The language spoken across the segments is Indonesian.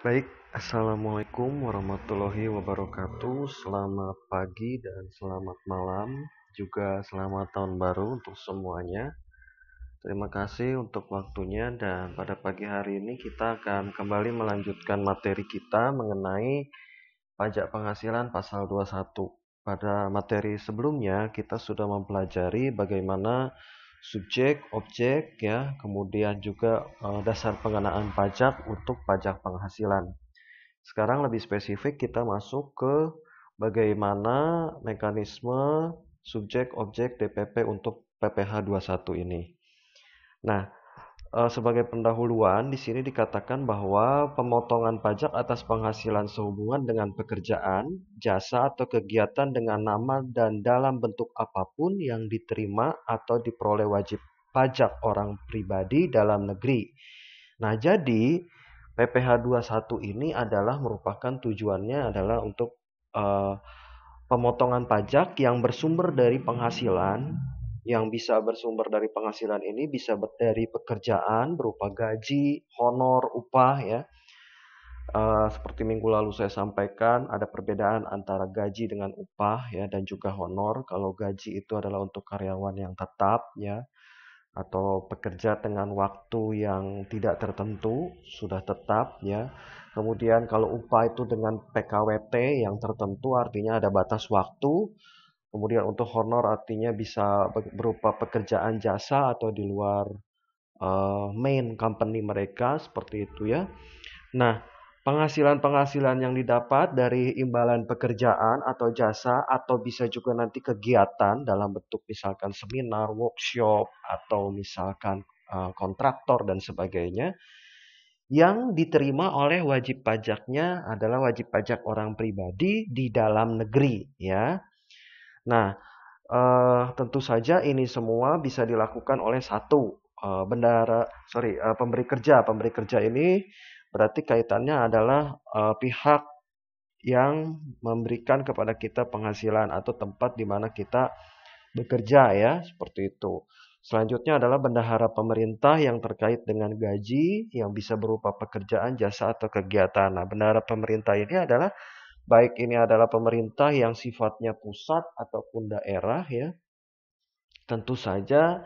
Baik, Assalamualaikum warahmatullahi wabarakatuh. Selamat pagi dan selamat malam, juga selamat tahun baru untuk semuanya. Terima kasih untuk waktunya dan pada pagi hari ini kita akan kembali melanjutkan materi kita mengenai pajak penghasilan pasal 21. Pada materi sebelumnya kita sudah mempelajari bagaimana subjek, objek ya, kemudian juga dasar pengenaan pajak untuk pajak penghasilan. Sekarang lebih spesifik kita masuk ke bagaimana mekanisme subjek objek DPP untuk PPh 21 ini. Nah, sebagai pendahuluan di sini dikatakan bahwa pemotongan pajak atas penghasilan sehubungan dengan pekerjaan, jasa atau kegiatan dengan nama dan dalam bentuk apapun yang diterima atau diperoleh wajib pajak orang pribadi dalam negeri. Nah, jadi PPh 21 ini adalah merupakan tujuannya adalah untuk eh, pemotongan pajak yang bersumber dari penghasilan, yang bisa bersumber dari penghasilan ini bisa dari pekerjaan berupa gaji, honor, upah ya. Seperti minggu lalu saya sampaikan ada perbedaan antara gaji dengan upah ya dan juga honor. Kalau gaji itu adalah untuk karyawan yang tetap ya atau pekerja dengan waktu yang tidak tertentu, sudah tetap ya. Kemudian kalau upah itu dengan PKWT yang tertentu artinya ada batas waktu. Kemudian untuk honor artinya bisa berupa pekerjaan jasa atau di luar main company mereka seperti itu ya. Nah, penghasilan-penghasilan yang didapat dari imbalan pekerjaan atau jasa atau bisa juga nanti kegiatan dalam bentuk misalkan seminar, workshop atau misalkan kontraktor dan sebagainya yang diterima oleh wajib pajaknya adalah wajib pajak orang pribadi di dalam negeri ya. Nah, tentu saja ini semua bisa dilakukan oleh satu pemberi kerja. Pemberi kerja ini berarti kaitannya adalah pihak yang memberikan kepada kita penghasilan atau tempat di mana kita bekerja ya, seperti itu. Selanjutnya adalah bendahara pemerintah yang terkait dengan gaji yang bisa berupa pekerjaan, jasa atau kegiatan. Nah, bendahara pemerintah ini adalah baik ini adalah pemerintah yang sifatnya pusat ataupun daerah ya. Tentu saja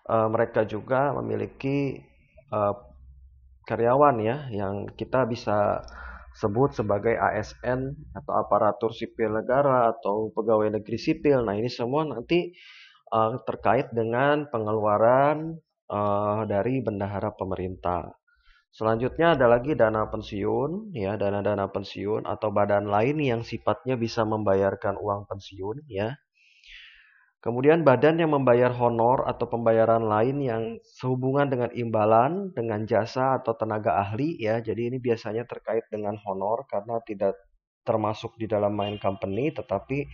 mereka juga memiliki eh, karyawan ya yang kita bisa sebut sebagai ASN atau aparatur sipil negara atau pegawai negeri sipil. Nah, ini semua nanti terkait dengan pengeluaran dari bendahara pemerintah. Selanjutnya ada lagi dana pensiun, ya, dana-dana pensiun atau badan lain yang sifatnya bisa membayarkan uang pensiun, ya. Kemudian badan yang membayar honor atau pembayaran lain yang sehubungan dengan imbalan, dengan jasa atau tenaga ahli ya. Jadi ini biasanya terkait dengan honor karena tidak termasuk di dalam main company tetapi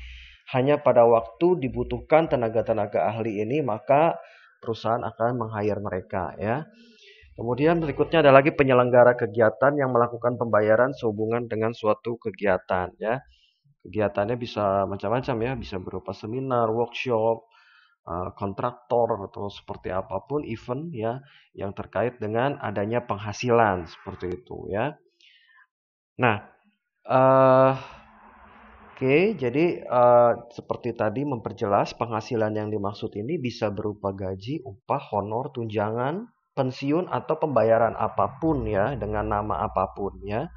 hanya pada waktu dibutuhkan tenaga-tenaga ahli ini maka perusahaan akan meng-hire mereka ya. Kemudian berikutnya ada lagi penyelenggara kegiatan yang melakukan pembayaran sehubungan dengan suatu kegiatan ya. Kegiatannya bisa macam-macam ya, bisa berupa seminar, workshop, kontraktor atau seperti apapun event ya yang terkait dengan adanya penghasilan seperti itu ya. Nah, eh oke, jadi seperti tadi memperjelas penghasilan yang dimaksud ini bisa berupa gaji, upah, honor, tunjangan, pensiun atau pembayaran apapun ya dengan nama apapun ya.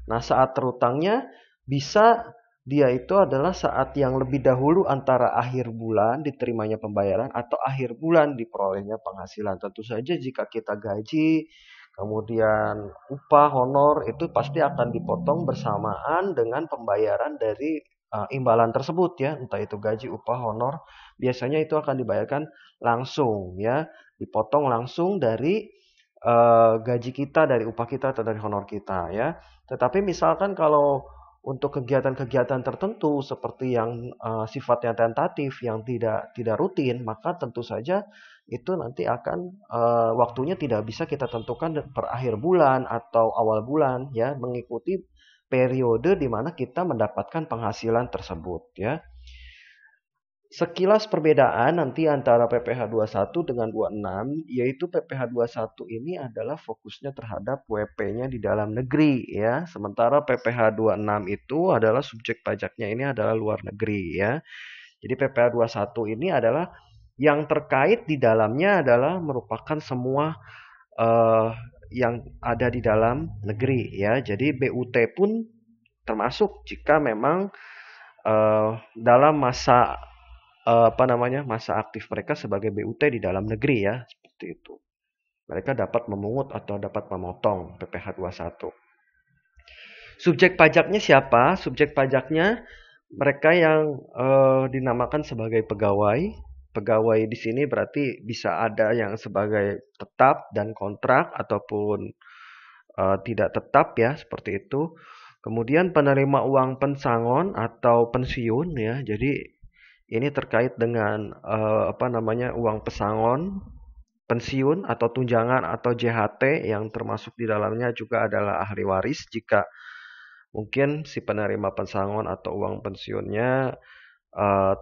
Nah, saat terutangnya bisa dia itu adalah saat yang lebih dahulu antara akhir bulan diterimanya pembayaran atau akhir bulan diperolehnya penghasilan. Tentu saja jika kita gaji, kemudian upah, honor itu pasti akan dipotong bersamaan dengan pembayaran dari imbalan tersebut ya, entah itu gaji, upah, honor, biasanya itu akan dibayarkan langsung ya, dipotong langsung dari gaji kita, dari upah kita atau dari honor kita ya. Tetapi misalkan kalau untuk kegiatan-kegiatan tertentu seperti yang sifatnya tentatif, yang tidak tidak rutin, maka tentu saja itu nanti akan waktunya tidak bisa kita tentukan per akhir bulan atau awal bulan ya, mengikuti periode di mana kita mendapatkan penghasilan tersebut ya. Sekilas perbedaan nanti antara PPh 21 dengan 26, yaitu PPh 21 ini adalah fokusnya terhadap WP-nya di dalam negeri ya. Sementara PPh 26 itu adalah subjek pajaknya ini adalah luar negeri ya. Jadi PPh 21 ini adalah yang terkait di dalamnya adalah merupakan semua yang ada di dalam negeri ya. Jadi BUT pun termasuk jika memang dalam masa masa aktif mereka sebagai BUT di dalam negeri ya, seperti itu. Mereka dapat memungut atau dapat memotong PPh 21. Subjek pajaknya siapa? Subjek pajaknya mereka yang dinamakan sebagai pegawai. Pegawai di sini berarti bisa ada yang sebagai tetap dan kontrak ataupun tidak tetap ya, seperti itu. Kemudian penerima uang pensangon atau pensiun ya. Jadi ini terkait dengan uang pesangon, pensiun atau tunjangan atau JHT yang termasuk di dalamnya juga adalah ahli waris jika mungkin si penerima pesangon atau uang pensiunnya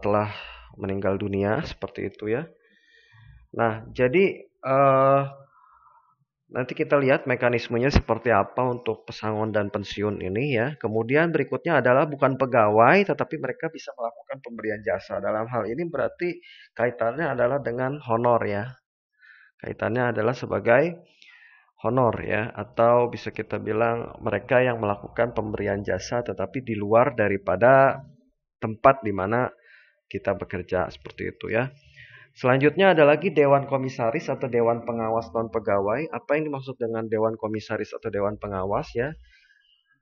telah meninggal dunia seperti itu ya. Nah, jadi nanti kita lihat mekanismenya seperti apa untuk pesangon dan pensiun ini ya. Kemudian berikutnya adalah bukan pegawai tetapi mereka bisa melakukan pemberian jasa. Dalam hal ini berarti kaitannya adalah dengan honor ya. Kaitannya adalah sebagai honor ya, atau bisa kita bilang mereka yang melakukan pemberian jasa tetapi di luar daripada tempat di mana kita bekerja seperti itu ya. Selanjutnya ada lagi Dewan Komisaris atau Dewan Pengawas Non-Pegawai. Apa yang dimaksud dengan Dewan Komisaris atau Dewan Pengawas ya?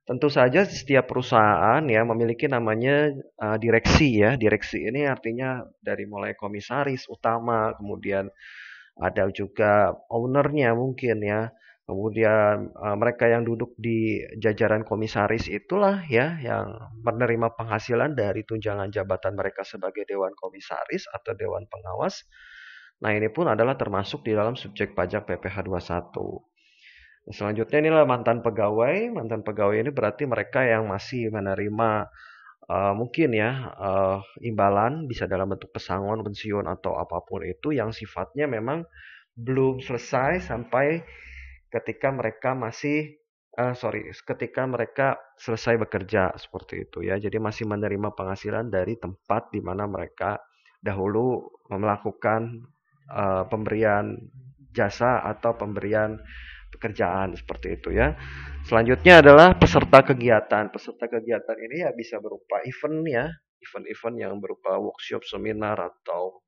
Tentu saja setiap perusahaan ya memiliki namanya direksi ya. Direksi ini artinya dari mulai komisaris utama, kemudian ada juga ownernya mungkin ya. Kemudian mereka yang duduk di jajaran komisaris itulah ya yang menerima penghasilan dari tunjangan jabatan mereka sebagai dewan komisaris atau dewan pengawas. Nah, ini pun adalah termasuk di dalam subjek pajak PPh 21. Selanjutnya inilah mantan pegawai. Mantan pegawai ini berarti mereka yang masih menerima mungkin ya imbalan bisa dalam bentuk pesangon, pensiun atau apapun itu yang sifatnya memang belum selesai sampai ketika mereka ketika mereka selesai bekerja seperti itu ya. Jadi masih menerima penghasilan dari tempat di mana mereka dahulu melakukan pemberian jasa atau pemberian pekerjaan seperti itu ya. Selanjutnya adalah peserta kegiatan. Peserta kegiatan ini ya bisa berupa event ya, event-event yang berupa workshop, seminar atau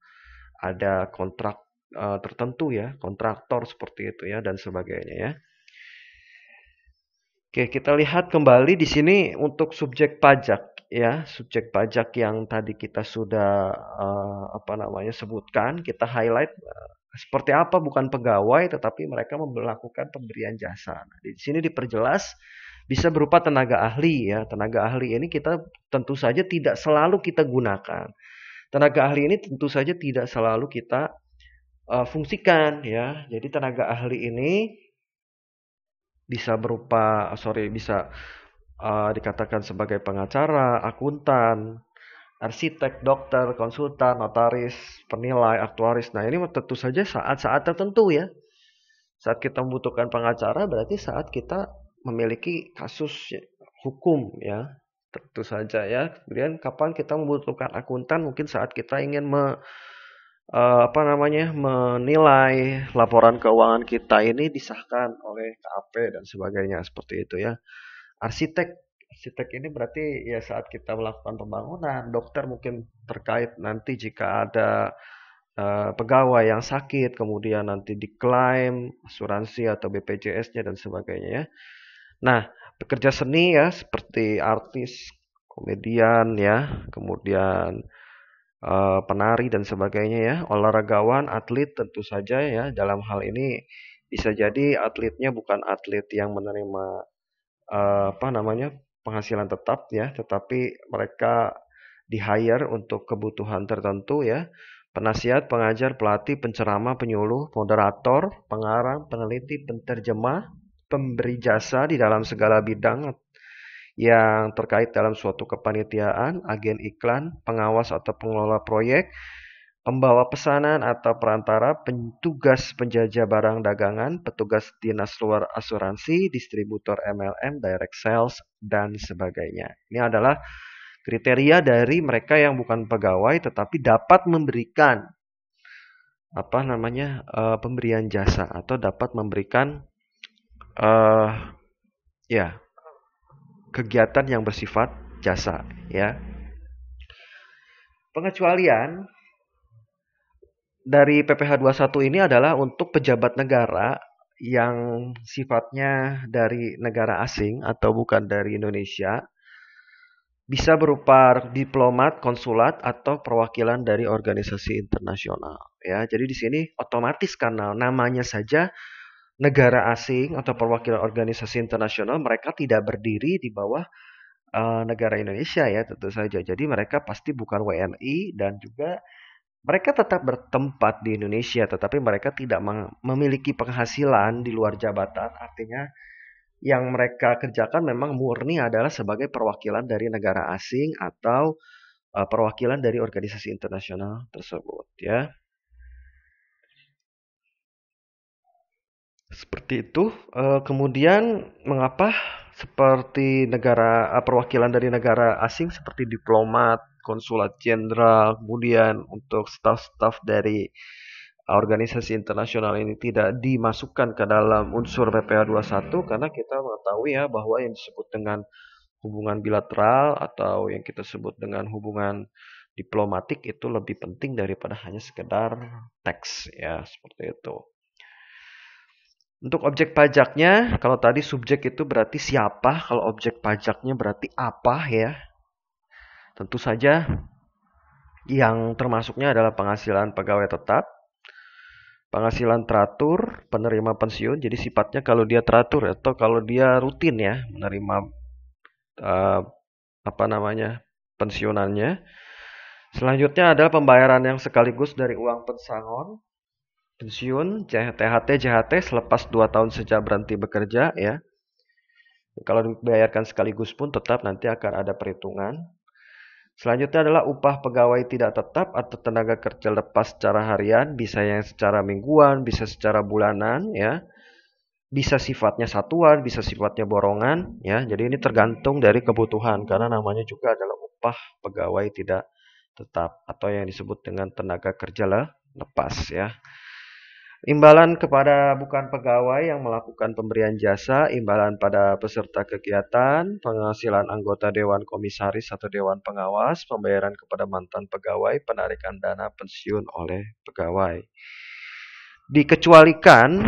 ada kontrak tertentu ya, kontraktor seperti itu ya dan sebagainya ya. Oke, kita lihat kembali di sini untuk subjek pajak ya, subjek pajak yang tadi kita sudah sebutkan, kita highlight seperti apa bukan pegawai tetapi mereka melakukan pemberian jasa. Nah, di sini diperjelas bisa berupa tenaga ahli ya. Tenaga ahli ini kita tentu saja tidak selalu kita gunakan. Tenaga ahli ini tentu saja tidak selalu kita fungsikan ya. Jadi tenaga ahli ini bisa dikatakan sebagai pengacara, akuntan, arsitek, dokter, konsultan, notaris, penilai, aktuaris. Nah, ini tentu saja saat-saat tertentu ya. Saat kita membutuhkan pengacara berarti saat kita memiliki kasus hukum ya. Tentu saja ya. Kemudian kapan kita membutuhkan akuntan? Mungkin saat kita ingin menilai laporan keuangan kita ini disahkan oleh KAP dan sebagainya seperti itu ya. Arsitek ini berarti ya saat kita melakukan pembangunan. Dokter mungkin terkait nanti jika ada pegawai yang sakit kemudian nanti diklaim asuransi atau BPJS-nya dan sebagainya ya. Nah, pekerja seni ya seperti artis, komedian ya, kemudian penari dan sebagainya ya, olahragawan, atlet tentu saja ya. Dalam hal ini bisa jadi atletnya bukan atlet yang menerima penghasilan tetap ya, tetapi mereka di-hire untuk kebutuhan tertentu ya. Penasihat, pengajar, pelatih, penceramah, penyuluh, moderator, pengarang, peneliti, penterjemah, pemberi jasa di dalam segala bidang yang terkait dalam suatu kepanitiaan, agen iklan, pengawas atau pengelola proyek, pembawa pesanan atau perantara, petugas penjajah barang dagangan, petugas dinas luar asuransi, distributor MLM, direct sales, dan sebagainya. Ini adalah kriteria dari mereka yang bukan pegawai tetapi dapat memberikan pemberian jasa atau dapat memberikan eh, ya kegiatan yang bersifat jasa, ya. Pengecualian dari PPh 21 ini adalah untuk pejabat negara yang sifatnya dari negara asing atau bukan dari Indonesia, bisa berupa diplomat, konsulat, atau perwakilan dari organisasi internasional. Ya, jadi di sini otomatis karena namanya saja negara asing atau perwakilan organisasi internasional, mereka tidak berdiri di bawah negara Indonesia ya tentu saja. Jadi mereka pasti bukan WNI dan juga mereka tetap bertempat di Indonesia, tetapi mereka tidak memiliki penghasilan di luar jabatan. Artinya yang mereka kerjakan memang murni adalah sebagai perwakilan dari negara asing atau perwakilan dari organisasi internasional tersebut ya. Seperti itu. Kemudian mengapa seperti perwakilan dari negara asing seperti diplomat, konsulat jenderal, kemudian untuk staf-staf dari organisasi internasional ini tidak dimasukkan ke dalam unsur PPh 21 karena kita mengetahui ya bahwa yang disebut dengan hubungan bilateral atau yang kita sebut dengan hubungan diplomatik itu lebih penting daripada hanya sekedar teks ya, seperti itu. Untuk objek pajaknya, kalau tadi subjek itu berarti siapa, kalau objek pajaknya berarti apa ya. Tentu saja yang termasuknya adalah penghasilan pegawai tetap, penghasilan teratur, penerima pensiun. Jadi sifatnya kalau dia teratur atau kalau dia rutin ya menerima uh, pensiunannya. Selanjutnya adalah pembayaran yang sekaligus dari uang pesangon, pensiun, THT, JHT selepas 2 tahun sejak berhenti bekerja ya. Kalau dibayarkan sekaligus pun tetap nanti akan ada perhitungan. Selanjutnya adalah upah pegawai tidak tetap atau tenaga kerja lepas secara harian, bisa yang secara mingguan, bisa secara bulanan ya. Bisa sifatnya satuan, bisa sifatnya borongan ya. Jadi ini tergantung dari kebutuhan karena namanya juga adalah upah pegawai tidak tetap atau yang disebut dengan tenaga kerja lepas ya. Imbalan kepada bukan pegawai yang melakukan pemberian jasa, imbalan pada peserta kegiatan, penghasilan anggota Dewan Komisaris atau Dewan Pengawas, pembayaran kepada mantan pegawai, penarikan dana pensiun oleh pegawai. Dikecualikan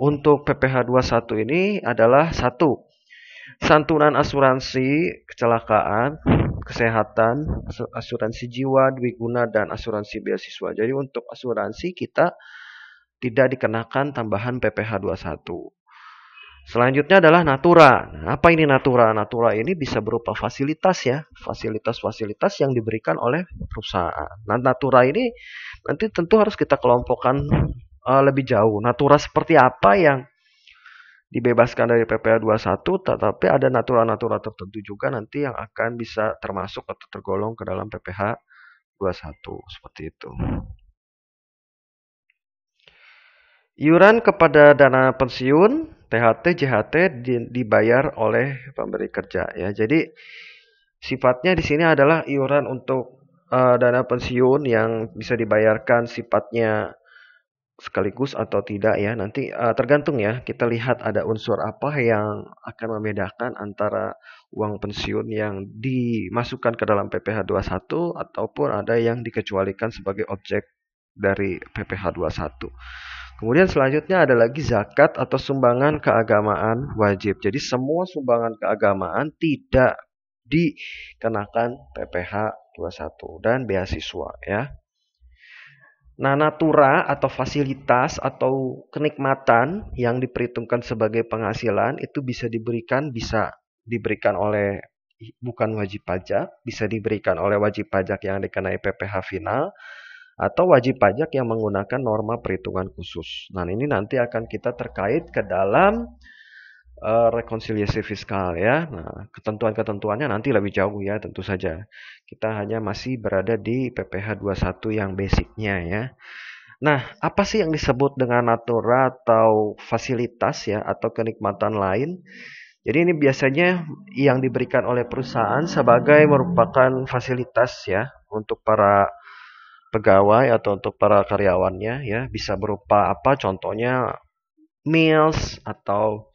untuk PPh 21 ini adalah 1. Santunan asuransi kecelakaan, kesehatan, asuransi jiwa, dwiguna, dan asuransi beasiswa. Jadi untuk asuransi kita tidak dikenakan tambahan PPh 21. Selanjutnya adalah natura. Nah, apa ini natura? Natura ini bisa berupa fasilitas ya, fasilitas-fasilitas yang diberikan oleh perusahaan. Nah, natura ini nanti tentu harus kita kelompokkan lebih jauh. Natura seperti apa yang dibebaskan dari PPh 21, tetapi ada natura-natura tertentu juga nanti yang akan bisa termasuk atau tergolong ke dalam PPh 21 seperti itu. Iuran kepada dana pensiun, THT, JHT dibayar oleh pemberi kerja ya. Jadi sifatnya di sini adalah iuran untuk dana pensiun yang bisa dibayarkan sifatnya sekaligus atau tidak ya. Nanti tergantung ya. Kita lihat ada unsur apa yang akan membedakan antara uang pensiun yang dimasukkan ke dalam PPh 21 ataupun ada yang dikecualikan sebagai objek dari PPh 21. Kemudian selanjutnya ada lagi zakat atau sumbangan keagamaan wajib. Jadi semua sumbangan keagamaan tidak dikenakan PPh 21 dan beasiswa ya. Nah, natura atau fasilitas atau kenikmatan yang diperhitungkan sebagai penghasilan itu bisa diberikan oleh bukan wajib pajak, bisa diberikan oleh wajib pajak yang dikenai PPh final atau wajib pajak yang menggunakan norma perhitungan khusus. Nah, ini nanti akan kita terkait ke dalam rekonsiliasi fiskal ya. Nah, ketentuan-ketentuannya nanti lebih jauh ya tentu saja. Kita hanya masih berada di PPh 21 yang basicnya ya. Nah, apa sih yang disebut dengan natura atau fasilitas ya atau kenikmatan lain? Jadi ini biasanya yang diberikan oleh perusahaan sebagai merupakan fasilitas ya untuk para pegawai atau untuk para karyawannya ya, bisa berupa apa? Contohnya meals atau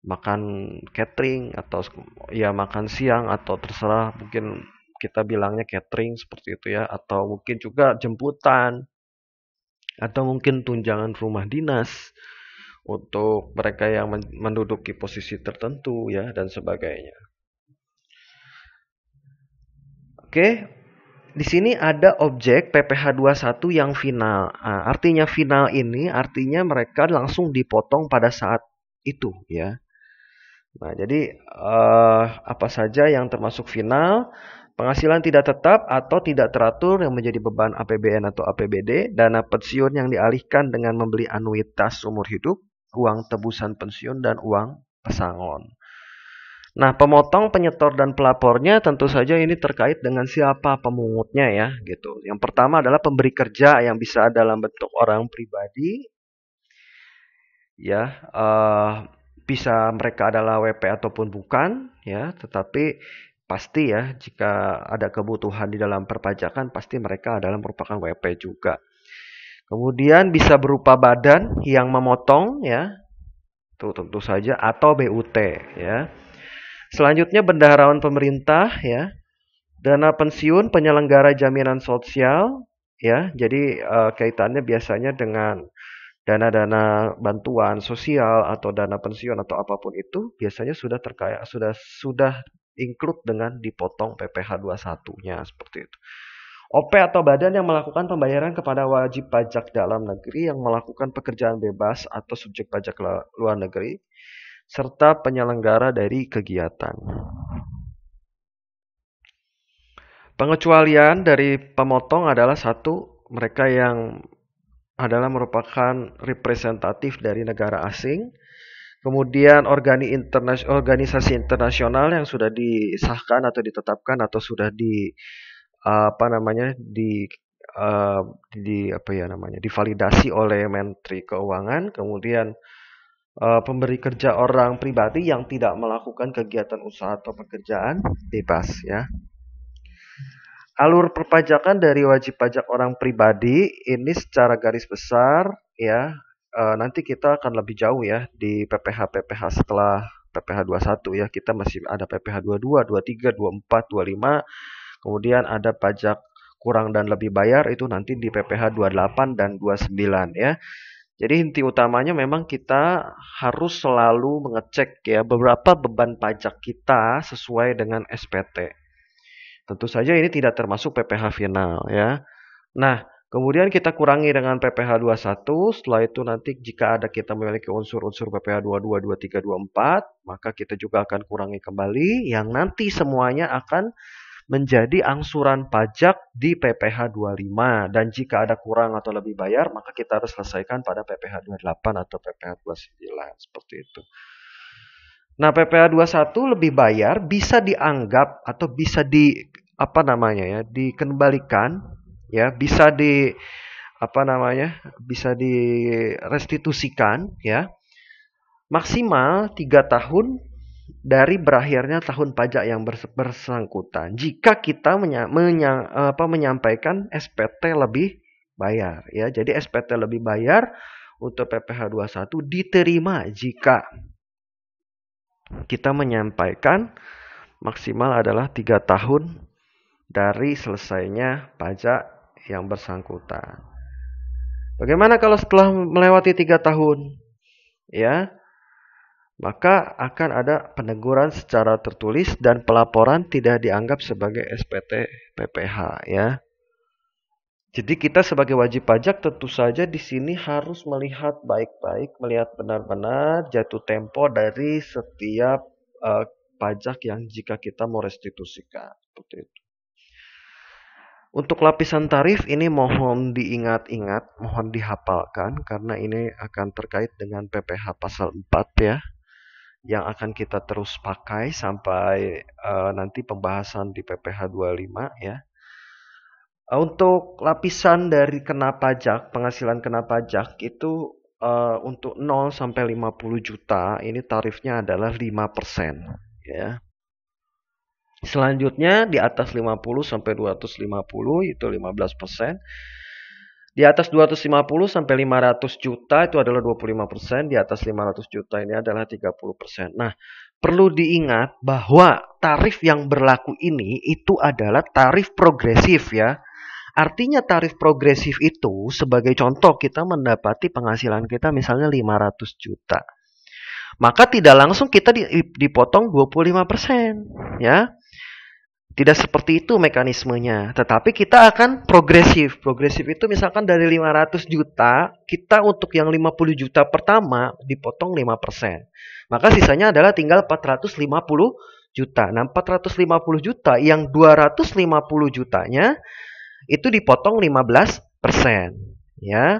makan catering atau ya makan siang atau terserah mungkin kita bilangnya catering seperti itu ya, atau mungkin juga jemputan atau mungkin tunjangan rumah dinas untuk mereka yang menduduki posisi tertentu ya dan sebagainya. Oke, di sini ada objek PPh 21 yang final. Nah, artinya final ini artinya mereka langsung dipotong pada saat itu ya. Nah, jadi apa saja yang termasuk final? Penghasilan tidak tetap atau tidak teratur yang menjadi beban APBN atau APBD, dana pensiun yang dialihkan dengan membeli anuitas umur hidup, uang tebusan pensiun, dan uang pesangon. Nah, pemotong, penyetor, dan pelapornya tentu saja ini terkait dengan siapa pemungutnya ya, gitu. Yang pertama adalah pemberi kerja yang bisa dalam bentuk orang pribadi, ya, bisa mereka adalah WP ataupun bukan, ya, tetapi pasti ya jika ada kebutuhan di dalam perpajakan pasti mereka adalah merupakan WP juga. Kemudian bisa berupa badan yang memotong, ya, itu tentu saja atau BUT, ya. Selanjutnya bendaharawan pemerintah ya, dana pensiun penyelenggara jaminan sosial ya. Jadi kaitannya biasanya dengan dana-dana bantuan sosial atau dana pensiun atau apapun itu biasanya sudah terkait sudah include dengan dipotong PPh 21-nya seperti itu. OP atau badan yang melakukan pembayaran kepada wajib pajak dalam negeri yang melakukan pekerjaan bebas atau subjek pajak luar negeri serta penyelenggara dari kegiatan. Pengecualian dari pemotong adalah satu, mereka yang adalah merupakan representatif dari negara asing. Kemudian organisasi internasional yang sudah disahkan atau ditetapkan atau sudah divalidasi oleh Menteri Keuangan. Kemudian pemberi kerja orang pribadi yang tidak melakukan kegiatan usaha atau pekerjaan bebas ya. Alur perpajakan dari wajib pajak orang pribadi ini secara garis besar ya, nanti kita akan lebih jauh ya di PPh setelah PPh 21 ya. Kita masih ada PPh 22, 23, 24, 25. Kemudian ada pajak kurang dan lebih bayar itu nanti di PPh 28 dan 29 ya. Jadi inti utamanya memang kita harus selalu mengecek ya beberapa beban pajak kita sesuai dengan SPT. Tentu saja ini tidak termasuk PPh final ya. Nah, kemudian kita kurangi dengan PPh 21, setelah itu nanti jika ada kita memiliki unsur-unsur PPh 22, 23, 24, maka kita juga akan kurangi kembali yang nanti semuanya akan menjadi angsuran pajak di PPh 25 dan jika ada kurang atau lebih bayar maka kita harus selesaikan pada PPh 28 atau PPh 29 seperti itu. Nah, PPh 21 lebih bayar bisa dianggap atau bisa dikembalikan ya, bisa bisa direstitusikan ya. Maksimal 3 tahun dari berakhirnya tahun pajak yang bersangkutan jika kita menyampaikan SPT lebih bayar ya. Jadi SPT lebih bayar untuk PPh 21 diterima jika kita menyampaikan maksimal adalah 3 tahun dari selesainya pajak yang bersangkutan. Bagaimana kalau setelah melewati 3 tahun? Ya, maka akan ada peneguran secara tertulis dan pelaporan tidak dianggap sebagai SPT PPh ya. Jadi kita sebagai wajib pajak tentu saja di sini harus melihat baik-baik, melihat benar-benar jatuh tempo dari setiap pajak yang jika kita mau restitusikan seperti itu. Untuk lapisan tarif ini mohon diingat-ingat, mohon dihafalkan karena ini akan terkait dengan PPh pasal 4 ya. yang akan kita terus pakai sampai nanti pembahasan di PPh 25 ya. Untuk lapisan dari kena pajak, penghasilan kena pajak itu untuk 0 sampai 50 juta ini tarifnya adalah 5% ya. Selanjutnya di atas 50 sampai 250 itu 15%. Di atas 250 sampai 500 juta itu adalah 25%, di atas 500 juta ini adalah 30%. Nah, perlu diingat bahwa tarif yang berlaku ini itu adalah tarif progresif ya. Artinya tarif progresif itu sebagai contoh kita mendapati penghasilan kita misalnya 500 juta. Maka tidak langsung kita dipotong 25% ya. Tidak seperti itu mekanismenya, tetapi kita akan progresif. Progresif itu misalkan dari 500 juta, kita untuk yang 50 juta pertama dipotong 5%. Maka sisanya adalah tinggal 450 juta. Nah, 450 juta yang 250 jutanya itu dipotong 15%. Ya,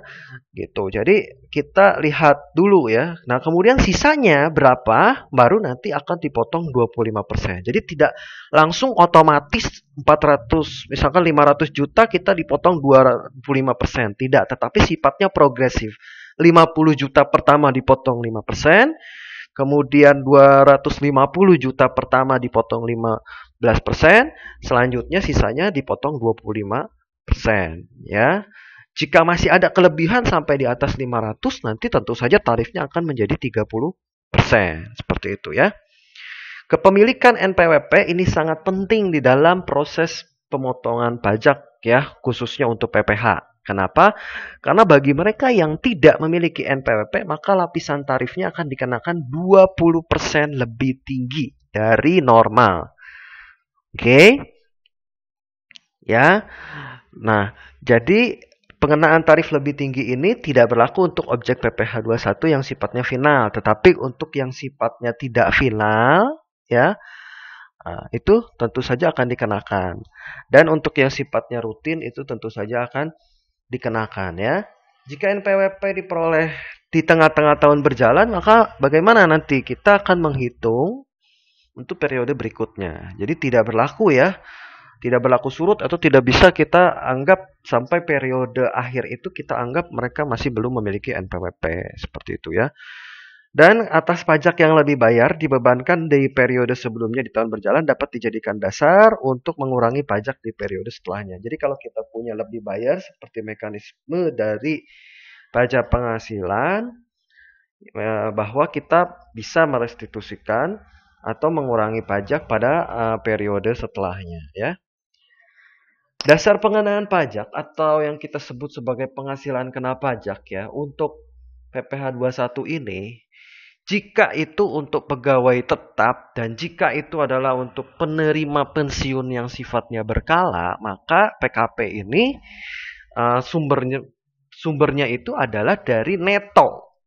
gitu. Jadi kita lihat dulu ya. Nah, kemudian sisanya berapa baru nanti akan dipotong 25%. Jadi tidak langsung otomatis 400, misalkan 500 juta kita dipotong 25%. Tidak, tetapi sifatnya progresif. 50 juta pertama dipotong 5%, kemudian 250 juta pertama dipotong 15%, selanjutnya sisanya dipotong 25%, ya. Jika masih ada kelebihan sampai di atas 500, nanti tentu saja tarifnya akan menjadi 30%. Seperti itu ya. Kepemilikan NPWP ini sangat penting di dalam proses pemotongan pajak ya, khususnya untuk PPh. Kenapa? Karena bagi mereka yang tidak memiliki NPWP, maka lapisan tarifnya akan dikenakan 20% lebih tinggi dari normal. Oke? Ya. Nah, jadi pengenaan tarif lebih tinggi ini tidak berlaku untuk objek PPh 21 yang sifatnya final, tetapi untuk yang sifatnya tidak final, ya, itu tentu saja akan dikenakan. Dan untuk yang sifatnya rutin itu tentu saja akan dikenakan, ya. Jika NPWP diperoleh di tengah-tengah tahun berjalan, maka bagaimana nanti kita akan menghitung untuk periode berikutnya. Jadi tidak berlaku ya. Tidak berlaku surut atau tidak bisa kita anggap sampai periode akhir itu kita anggap mereka masih belum memiliki NPWP. Seperti itu ya. Dan atas pajak yang lebih bayar dibebankan di periode sebelumnya di tahun berjalan dapat dijadikan dasar untuk mengurangi pajak di periode setelahnya. Jadi kalau kita punya lebih bayar seperti mekanisme dari pajak penghasilan, bahwa kita bisa merestitusikan atau mengurangi pajak pada periode setelahnya ya. Dasar pengenaan pajak atau yang kita sebut sebagai penghasilan kena pajak ya untuk PPh 21 ini, jika itu untuk pegawai tetap dan jika itu adalah untuk penerima pensiun yang sifatnya berkala, maka PKP ini sumbernya itu adalah dari neto.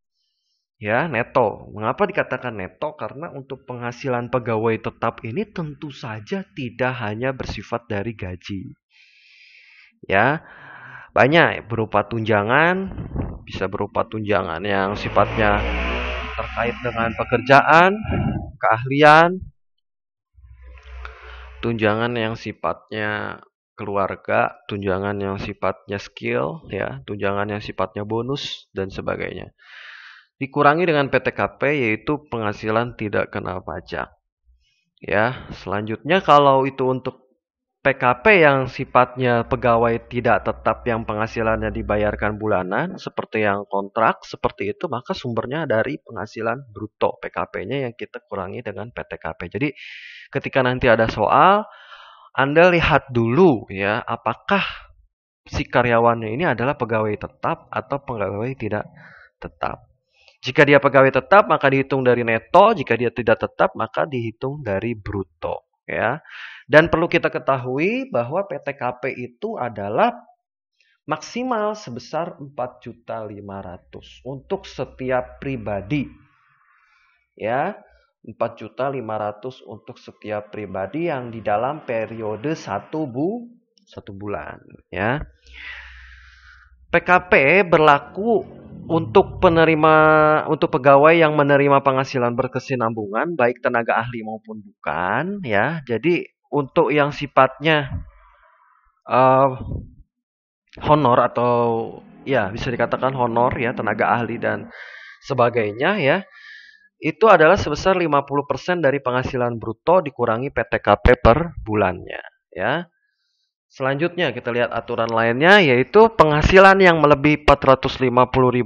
Ya, neto. Mengapa dikatakan neto? Karena untuk penghasilan pegawai tetap ini tentu saja tidak hanya bersifat dari gaji. Ya, banyak berupa tunjangan, bisa berupa tunjangan yang sifatnya terkait dengan pekerjaan, keahlian, tunjangan yang sifatnya keluarga, tunjangan yang sifatnya skill, ya, tunjangan yang sifatnya bonus dan sebagainya. Dikurangi dengan PTKP yaitu penghasilan tidak kena pajak. Ya, selanjutnya kalau itu untuk PKP yang sifatnya pegawai tidak tetap yang penghasilannya dibayarkan bulanan seperti yang kontrak seperti itu, maka sumbernya dari penghasilan bruto PKP-nya yang kita kurangi dengan PTKP. Jadi ketika nanti ada soal, Anda lihat dulu ya apakah si karyawannya ini adalah pegawai tetap atau pegawai tidak tetap. Jika dia pegawai tetap maka dihitung dari neto, jika dia tidak tetap maka dihitung dari bruto ya. Dan perlu kita ketahui bahwa PTKP itu adalah maksimal sebesar 4.500.000 untuk setiap pribadi. Ya, 4.500.000 untuk setiap pribadi yang di dalam periode 1 bulan, ya. PKP berlaku untuk pegawai yang menerima penghasilan berkesinambungan baik tenaga ahli maupun bukan ya. Jadi untuk yang sifatnya uh, honor atau ya bisa dikatakan honor ya, tenaga ahli dan sebagainya ya, itu adalah sebesar 50% dari penghasilan bruto dikurangi PTKP per bulannya ya. Selanjutnya kita lihat aturan lainnya, yaitu penghasilan yang melebihi 450.000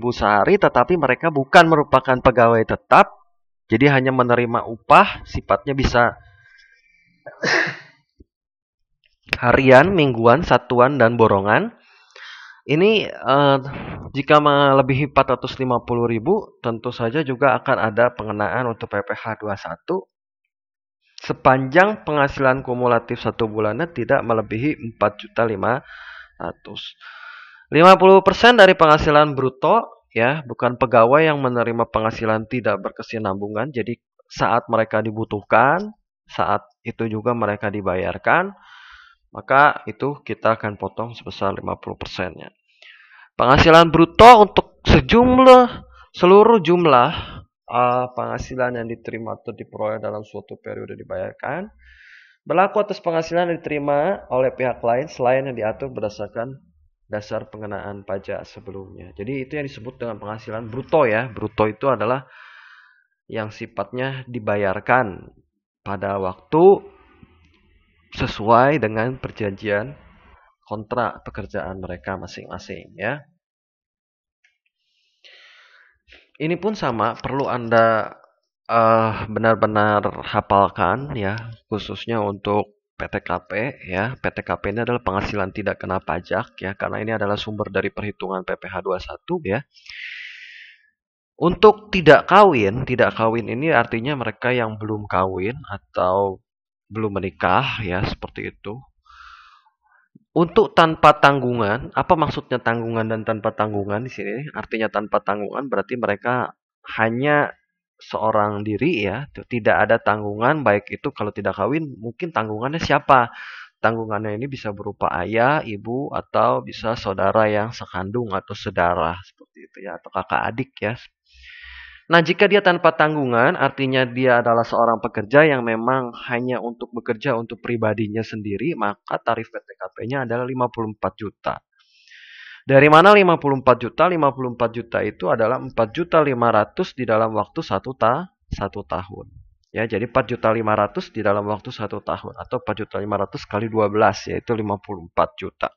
sehari tetapi mereka bukan merupakan pegawai tetap, jadi hanya menerima upah, sifatnya bisa harian, mingguan, satuan, dan borongan. Ini jika melebihi 450.000 tentu saja juga akan ada pengenaan untuk PPh 21 sepanjang penghasilan kumulatif satu bulannya tidak melebihi 4.500.000. 50% dari penghasilan bruto ya, bukan pegawai yang menerima penghasilan tidak berkesinambungan. Jadi saat mereka dibutuhkan, saat itu juga mereka dibayarkan, maka itu kita akan potong sebesar 50%-nya. Penghasilan bruto untuk seluruh jumlah penghasilan yang diterima atau diperoleh dalam suatu periode dibayarkan berlaku atas penghasilan yang diterima oleh pihak lain selain yang diatur berdasarkan dasar pengenaan pajak sebelumnya. Jadi itu yang disebut dengan penghasilan bruto ya. Bruto itu adalah yang sifatnya dibayarkan pada waktu sesuai dengan perjanjian kontrak pekerjaan mereka masing-masing ya. Ini pun sama, perlu Anda benar-benar hafalkan ya, khususnya untuk PTKP ya. PTKP ini adalah penghasilan tidak kena pajak ya, karena ini adalah sumber dari perhitungan PPh 21 ya. Untuk tidak kawin ini artinya mereka yang belum kawin atau belum menikah ya, seperti itu. Untuk tanpa tanggungan, apa maksudnya tanggungan dan tanpa tanggungan di sini? Artinya tanpa tanggungan berarti mereka hanya seorang diri ya, tidak ada tanggungan, baik itu kalau tidak kawin, mungkin tanggungannya siapa? Tanggungannya ini bisa berupa ayah, ibu, atau bisa saudara yang sekandung atau saudara seperti itu ya, atau kakak adik ya. Nah, jika dia tanpa tanggungan, artinya dia adalah seorang pekerja yang memang hanya untuk bekerja untuk pribadinya sendiri, maka tarif PTKP-nya adalah 54 juta. Dari mana 54 juta? 54 juta itu adalah 4.500.000 di dalam waktu satu tahun. Ya, jadi 4.500.000 di dalam waktu 1 tahun. Atau 4.500.000 kali 12, yaitu 54 juta.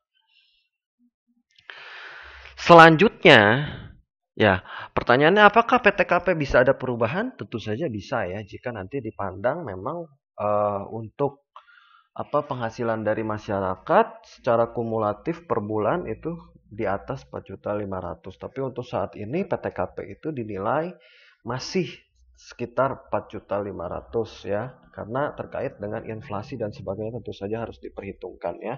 Selanjutnya, ya, pertanyaannya apakah PTKP bisa ada perubahan? Tentu saja bisa ya, jika nanti dipandang memang untuk penghasilan dari masyarakat secara kumulatif per bulan itu di atas 4.500.000. Tapi untuk saat ini PTKP itu dinilai masih sekitar 4.500.000 ya, karena terkait dengan inflasi dan sebagainya tentu saja harus diperhitungkan ya.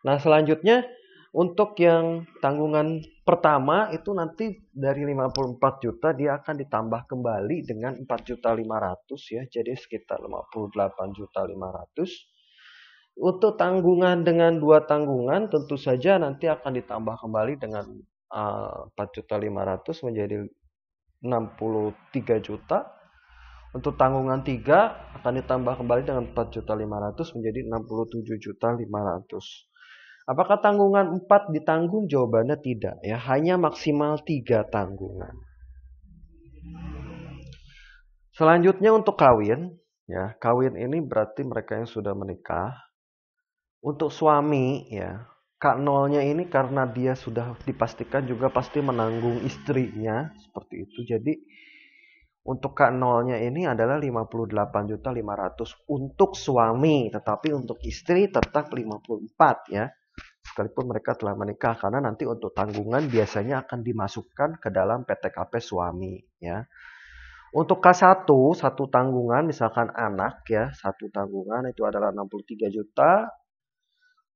Nah, selanjutnya untuk yang tanggungan pertama itu nanti dari 54 juta dia akan ditambah kembali dengan 4.500.000 ya, jadi sekitar 58.500.000. Untuk tanggungan dengan 2 tanggungan tentu saja nanti akan ditambah kembali dengan 4.500.000 menjadi 63 juta. Untuk tanggungan 3 akan ditambah kembali dengan 4.500.000 menjadi 67.500.000. Apakah tanggungan 4 ditanggung? Jawabannya tidak ya, hanya maksimal 3 tanggungan. Selanjutnya untuk kawin ya, kawin ini berarti mereka yang sudah menikah. Untuk suami ya, K0-nya ini karena dia sudah dipastikan juga pasti menanggung istrinya seperti itu. Jadi untuk K0-nya ini adalah 58.500.000 untuk suami, tetapi untuk istri tetap 54 ya. Sekalipun mereka telah menikah, karena nanti untuk tanggungan biasanya akan dimasukkan ke dalam PTKP suami ya. Untuk K1, satu tanggungan misalkan anak ya, satu tanggungan itu adalah 63 juta.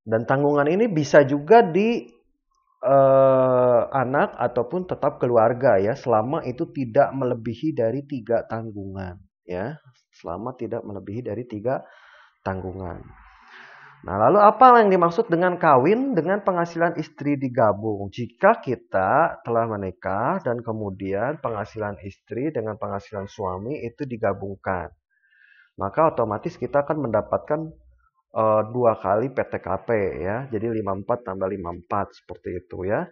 Dan tanggungan ini bisa juga di anak ataupun tetap keluarga ya, selama itu tidak melebihi dari 3 tanggungan ya. Selama tidak melebihi dari 3 tanggungan. Nah, lalu apa yang dimaksud dengan kawin dengan penghasilan istri digabung? Jika kita telah menikah dan kemudian penghasilan istri dengan penghasilan suami itu digabungkan, maka otomatis kita akan mendapatkan 2 kali PTKP ya. Jadi 54 tambah 54 seperti itu ya.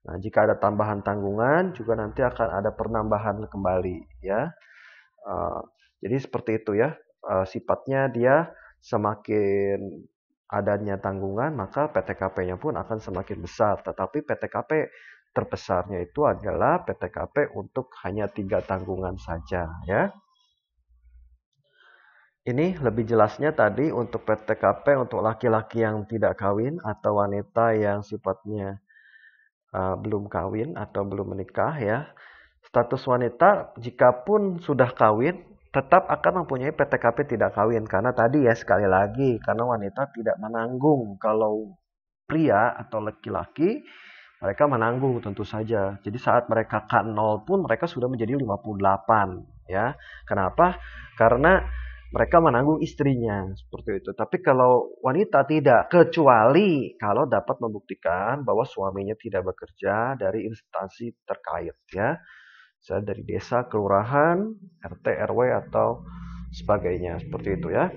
Nah, jika ada tambahan tanggungan juga nanti akan ada penambahan kembali ya. Jadi seperti itu ya. Sifatnya dia semakin adanya tanggungan maka PTKP-nya pun akan semakin besar. Tetapi PTKP terbesarnya itu adalah PTKP untuk hanya 3 tanggungan saja ya. Ini lebih jelasnya tadi untuk PTKP untuk laki-laki yang tidak kawin atau wanita yang sifatnya belum kawin atau belum menikah ya. Status wanita jikapun sudah kawin tetap akan mempunyai PTKP tidak kawin karena tadi ya sekali lagi karena wanita tidak menanggung, kalau pria atau laki-laki mereka menanggung tentu saja. Jadi saat mereka K0 pun mereka sudah menjadi 58 ya. Kenapa? Karena mereka menanggung istrinya seperti itu. Tapi kalau wanita tidak, kecuali kalau dapat membuktikan bahwa suaminya tidak bekerja dari instansi terkait ya. Misalnya dari desa, kelurahan, RT, RW atau sebagainya seperti itu ya.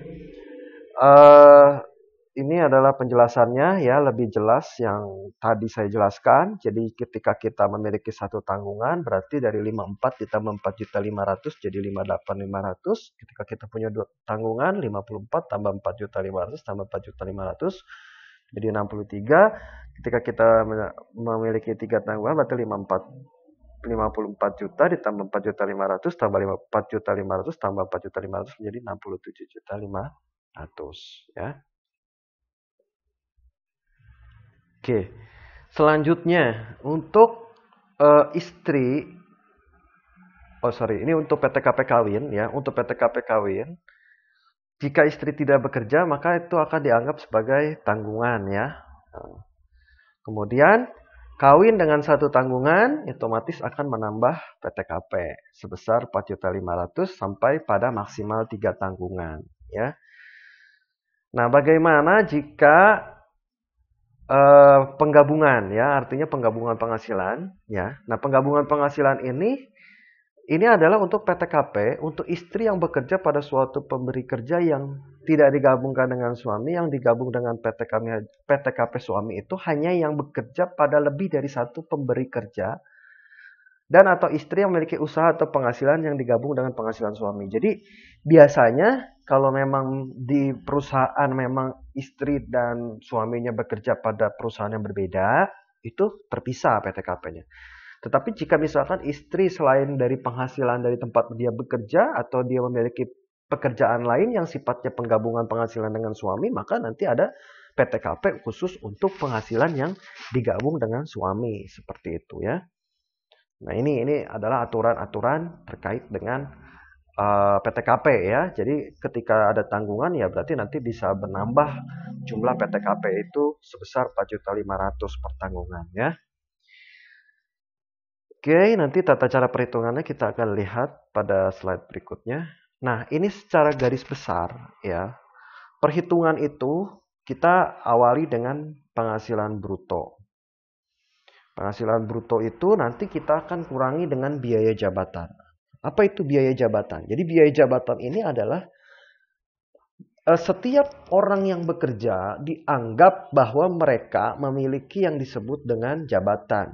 Ini adalah penjelasannya ya, lebih jelas yang tadi saya jelaskan. Jadi ketika kita memiliki satu tanggungan berarti dari 54 ditambah 4.500.000 jadi 58.500. Ketika kita punya 2 tanggungan 54 tambah 4.500.000 tambah 4.500.000 jadi 63. Ketika kita memiliki 3 tanggungan berarti 54 juta ditambah 4.500.000 tambah 4.500.000 tambah 4.500.000 menjadi 67.500.000 ya. Oke. Selanjutnya untuk istri ini untuk PTKP kawin ya. Untuk PTKP kawin jika istri tidak bekerja maka itu akan dianggap sebagai tanggungan ya. Kemudian kawin dengan satu tanggungan otomatis akan menambah PTKP sebesar 4.500.000 sampai pada maksimal 3 tanggungan ya. Nah, bagaimana jika penggabungan ya, artinya penggabungan penghasilan ya. Nah, penggabungan penghasilan ini adalah untuk PTKP untuk istri yang bekerja pada suatu pemberi kerja yang tidak digabungkan dengan suami. Yang digabung dengan PTKP suami itu hanya yang bekerja pada lebih dari satu pemberi kerja dan atau istri yang memiliki usaha atau penghasilan yang digabung dengan penghasilan suami. Jadi biasanya kalau memang di perusahaan memang istri dan suaminya bekerja pada perusahaan yang berbeda, itu terpisah PTKP-nya. Tetapi jika misalkan istri selain dari penghasilan dari tempat dia bekerja atau dia memiliki pekerjaan lain yang sifatnya penggabungan penghasilan dengan suami, maka nanti ada PTKP khusus untuk penghasilan yang digabung dengan suami, seperti itu ya. Nah, ini adalah aturan-aturan terkait dengan PTKP ya. Jadi ketika ada tanggungan ya berarti nanti bisa menambah jumlah PTKP itu sebesar 4.500.000 per tanggungan ya. Oke, nanti tata cara perhitungannya kita akan lihat pada slide berikutnya. Nah, ini secara garis besar ya. Perhitungan itu kita awali dengan penghasilan bruto. Penghasilan bruto itu nanti kita akan kurangi dengan biaya jabatan. Apa itu biaya jabatan? Jadi biaya jabatan ini adalah setiap orang yang bekerja dianggap bahwa mereka memiliki yang disebut dengan jabatan.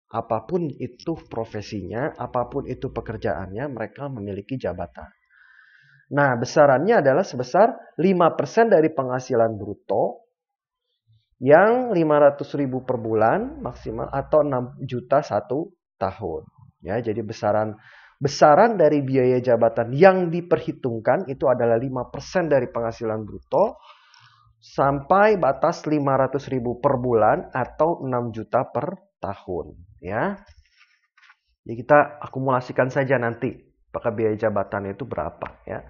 Apapun itu profesinya, apapun itu pekerjaannya, mereka memiliki jabatan. Nah, besarannya adalah sebesar 5% dari penghasilan bruto yang 500.000 per bulan maksimal atau 6 juta 1 tahun. Ya, jadi besaran dari biaya jabatan yang diperhitungkan itu adalah 5% dari penghasilan bruto sampai batas 500.000 per bulan atau 6 juta per tahun. Ya, jadi kita akumulasikan saja nanti apakah biaya jabatan itu berapa. Ya.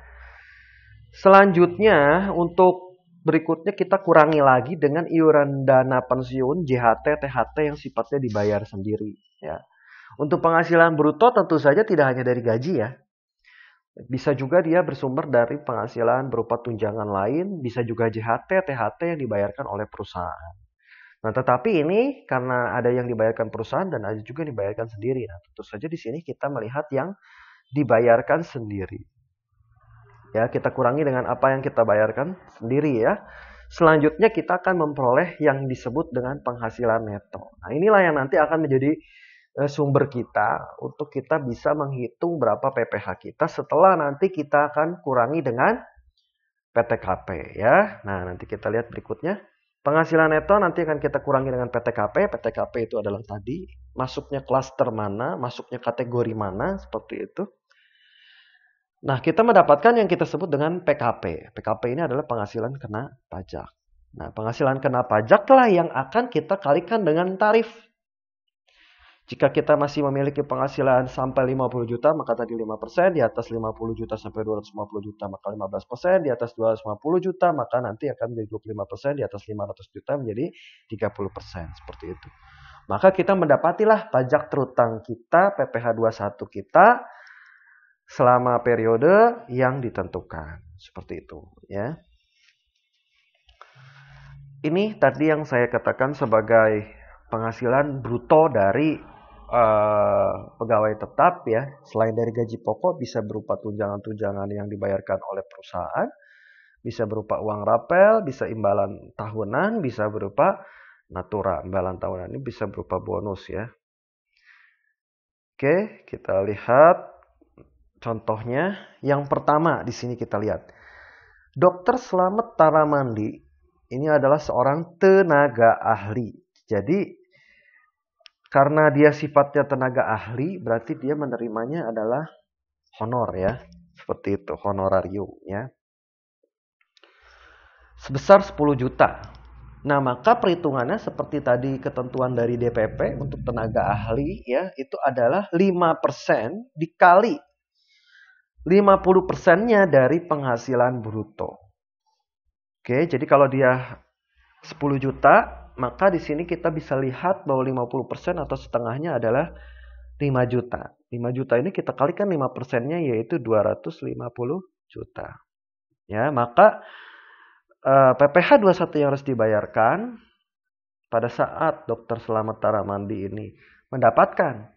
Selanjutnya untuk berikutnya kita kurangi lagi dengan iuran dana pensiun, JHT, THT yang sifatnya dibayar sendiri. Ya. Untuk penghasilan bruto tentu saja tidak hanya dari gaji ya. Bisa juga dia bersumber dari penghasilan berupa tunjangan lain, bisa juga JHT, THT yang dibayarkan oleh perusahaan. Nah, tetapi ini karena ada yang dibayarkan perusahaan dan ada juga yang dibayarkan sendiri. Nah, tentu saja di sini kita melihat yang dibayarkan sendiri. Ya, kita kurangi dengan apa yang kita bayarkan sendiri ya. Selanjutnya kita akan memperoleh yang disebut dengan penghasilan neto. Nah, inilah yang nanti akan menjadi sumber kita untuk kita bisa menghitung berapa PPh kita setelah nanti kita akan kurangi dengan PTKP ya. Nah, nanti kita lihat berikutnya. Penghasilan neto nanti akan kita kurangi dengan PTKP. PTKP itu adalah tadi masuknya klaster mana, masuknya kategori mana, seperti itu. Nah, kita mendapatkan yang kita sebut dengan PKP. PKP ini adalah penghasilan kena pajak. Nah, penghasilan kena pajaklah yang akan kita kalikan dengan tarif. Jika kita masih memiliki penghasilan sampai 50 juta, maka tadi 5%, di atas 50 juta sampai 250 juta, maka 15%, di atas 250 juta, maka nanti akan menjadi 25%, di atas 500 juta menjadi 30%, seperti itu. Maka kita mendapatilah pajak terutang kita, PPh 21 kita, selama periode yang ditentukan. Seperti itu ya. Ini tadi yang saya katakan sebagai penghasilan bruto dari pegawai tetap ya. Selain dari gaji pokok bisa berupa tunjangan-tunjangan yang dibayarkan oleh perusahaan, bisa berupa uang rapel, bisa imbalan tahunan, bisa berupa natura. Imbalan tahunan ini bisa berupa bonus ya. Oke, kita lihat contohnya. Yang pertama di sini kita lihat. Dr. Slamet Taramandi ini adalah seorang tenaga ahli. Jadi karena dia sifatnya tenaga ahli, berarti dia menerimanya adalah honor ya. Seperti itu, honorarium ya. Sebesar 10 juta. Nah, maka perhitungannya seperti tadi ketentuan dari DPP untuk tenaga ahli ya, itu adalah 5% dikali 50%-nya dari penghasilan bruto. Oke, jadi kalau dia 10 juta, maka di sini kita bisa lihat bahwa 50% atau setengahnya adalah 5 juta. 5 juta ini kita kalikan 5%-nya yaitu 250 juta. Ya, maka PPh 21 yang harus dibayarkan pada saat Dr. Slamet Taramandi ini mendapatkan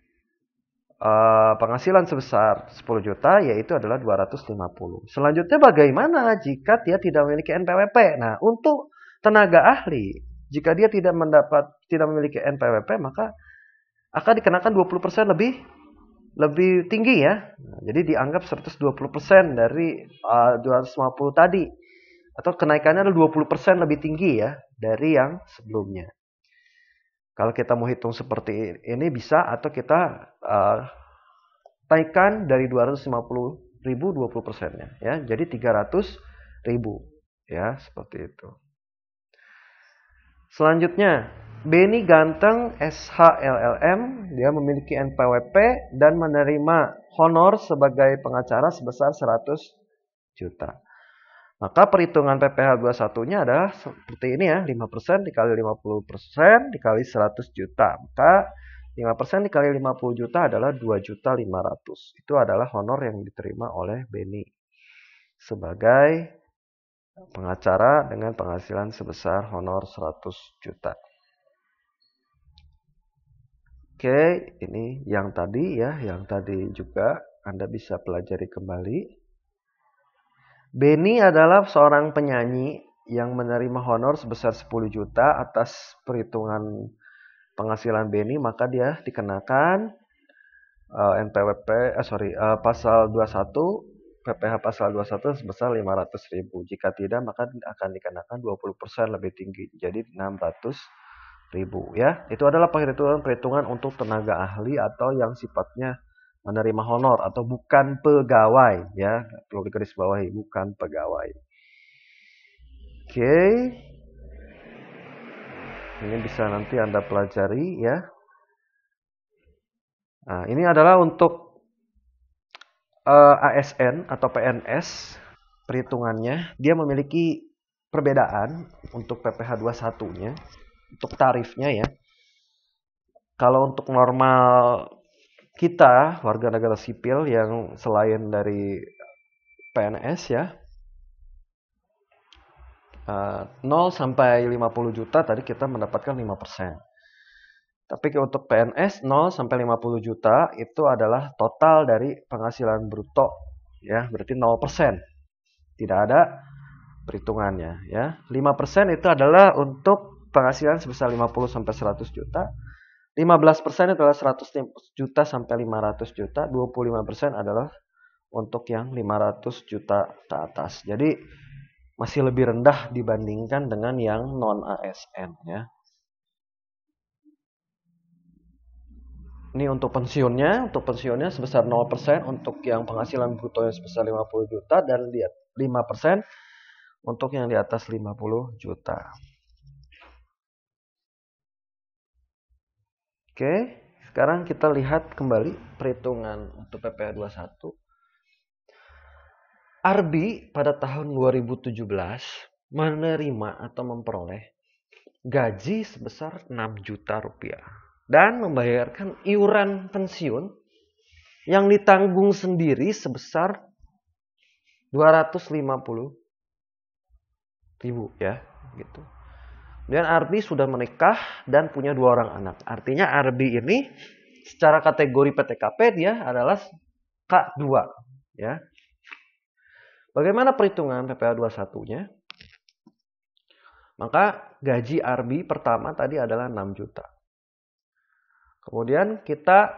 penghasilan sebesar 10 juta yaitu adalah 250. Selanjutnya bagaimana jika dia tidak memiliki NPWP? Nah, untuk tenaga ahli, jika dia tidak memiliki NPWP, maka akan dikenakan 20% lebih tinggi ya. Nah, jadi dianggap 120% dari 250 tadi. Atau kenaikannya adalah 20% lebih tinggi ya dari yang sebelumnya. Kalau kita mau hitung seperti ini bisa, atau kita naikkan dari 250.000 20%-nya ya. Jadi 300.000 ya, seperti itu. Selanjutnya, Beni Ganteng SHLLM, dia memiliki NPWP dan menerima honor sebagai pengacara sebesar 100 juta. Maka perhitungan PPh 21-nya adalah seperti ini ya, 5% dikali 50% dikali 100 juta. Maka 5% dikali 50 juta adalah 2.500.000. Itu adalah honor yang diterima oleh Beni sebagai pengacara dengan penghasilan sebesar honor 100 juta. Oke, ini yang tadi ya, yang tadi juga Anda bisa pelajari kembali. Beni adalah seorang penyanyi yang menerima honor sebesar 10 juta atas perhitungan penghasilan Beni, maka dia dikenakan pasal 21, PPh pasal 21 sebesar 500.000. Jika tidak, maka akan dikenakan 20% lebih tinggi, jadi 600.000 ya. Itu adalah perhitungan untuk tenaga ahli atau yang sifatnya menerima honor atau bukan pegawai ya, perlu digarisbawahi, bukan pegawai. Oke. Ini bisa nanti Anda pelajari ya. Nah, ini adalah untuk ASN atau PNS, perhitungannya dia memiliki perbedaan untuk PPh 21-nya, untuk tarifnya ya. Kalau untuk normal kita, warga negara sipil yang selain dari PNS ya. 0 sampai 50 juta tadi kita mendapatkan 5%. Tapi untuk PNS 0 sampai 50 juta itu adalah total dari penghasilan bruto ya, berarti 0%. Tidak ada perhitungannya ya. 5% itu adalah untuk penghasilan sebesar 50 sampai 100 juta. 15% adalah 100 juta sampai 500 juta, 25% adalah untuk yang 500 juta ke atas. Jadi masih lebih rendah dibandingkan dengan yang non ASN ya. Ini untuk pensiunnya sebesar 0% untuk yang penghasilan brutonya sebesar 50 juta dan 5% untuk yang di atas 50 juta. Oke, sekarang kita lihat kembali perhitungan untuk PPh 21. Arbi pada tahun 2017 menerima atau memperoleh gaji sebesar 6 juta rupiah dan membayarkan iuran pensiun yang ditanggung sendiri sebesar 250.000 ya, gitu. Dan Arbi sudah menikah dan punya 2 orang anak. Artinya Arbi ini secara kategori PTKP dia adalah K2 ya. Bagaimana perhitungan PPh 21-nya? Maka gaji Arbi pertama tadi adalah 6 juta. Kemudian kita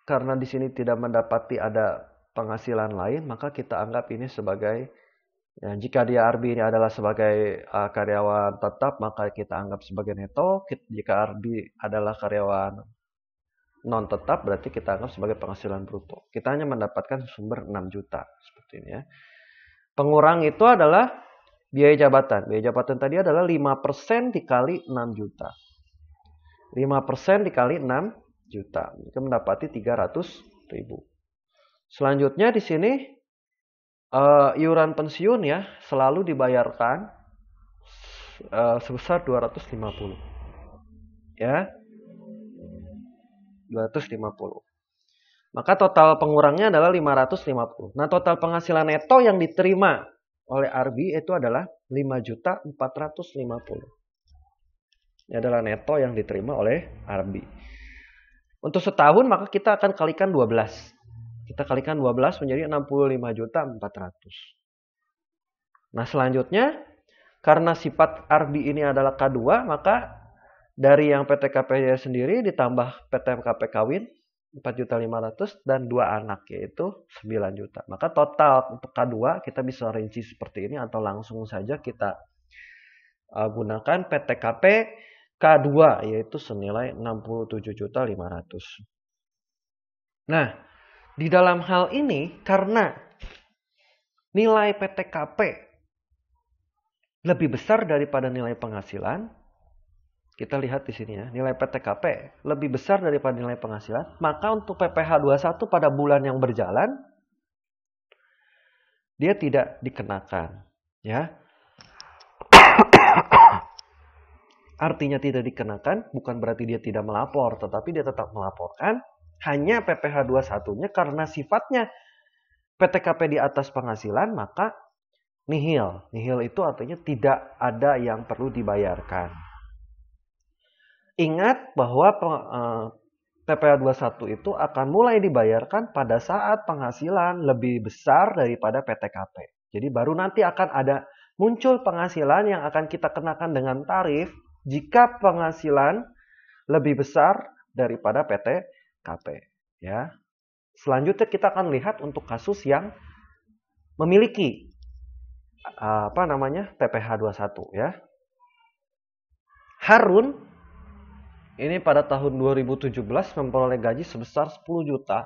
karena di sini tidak mendapati ada penghasilan lain, maka kita anggap ini sebagai ya, jika dia Arbi ini adalah sebagai karyawan tetap, maka kita anggap sebagai neto. Jika Arbi adalah karyawan non tetap, berarti kita anggap sebagai penghasilan bruto. Kita hanya mendapatkan sumber 6 juta seperti ini ya. Pengurang itu adalah biaya jabatan. Biaya jabatan tadi adalah 5% dikali 6 juta. 5% dikali 6 juta. Kita mendapati 300.000. Selanjutnya di sini iuran pensiun ya selalu dibayarkan sebesar 250. Ya. 250. Maka total pengurangnya adalah 550. Nah, total penghasilan neto yang diterima oleh Arbi itu adalah 5.450. Ini adalah neto yang diterima oleh Arbi. Untuk setahun maka kita akan kalikan 12. Kita kalikan 12 menjadi 65.400. Nah, selanjutnya karena sifat Arbi ini adalah K2, maka dari yang PTKP sendiri ditambah PTKP kawin 4.500.000 dan 2 anak yaitu 9 juta. Maka total untuk K2 kita bisa rinci seperti ini atau langsung saja kita gunakan PTKP K2 yaitu senilai 67.500.000. Nah, di dalam hal ini karena nilai PTKP lebih besar daripada nilai penghasilan, kita lihat di sini ya, nilai PTKP lebih besar daripada nilai penghasilan, maka untuk PPh 21 pada bulan yang berjalan dia tidak dikenakan, ya. Artinya tidak dikenakan bukan berarti dia tidak melapor, tetapi dia tetap melaporkan. Hanya PPh 21-nya karena sifatnya PTKP di atas penghasilan, maka nihil. Nihil itu artinya tidak ada yang perlu dibayarkan. Ingat bahwa PPh 21 itu akan mulai dibayarkan pada saat penghasilan lebih besar daripada PTKP. Jadi baru nanti akan ada muncul penghasilan yang akan kita kenakan dengan tarif jika penghasilan lebih besar daripada PTKP. Ya. Selanjutnya kita akan lihat untuk kasus yang memiliki PPh 21 ya. Harun ini pada tahun 2017 memperoleh gaji sebesar 10 juta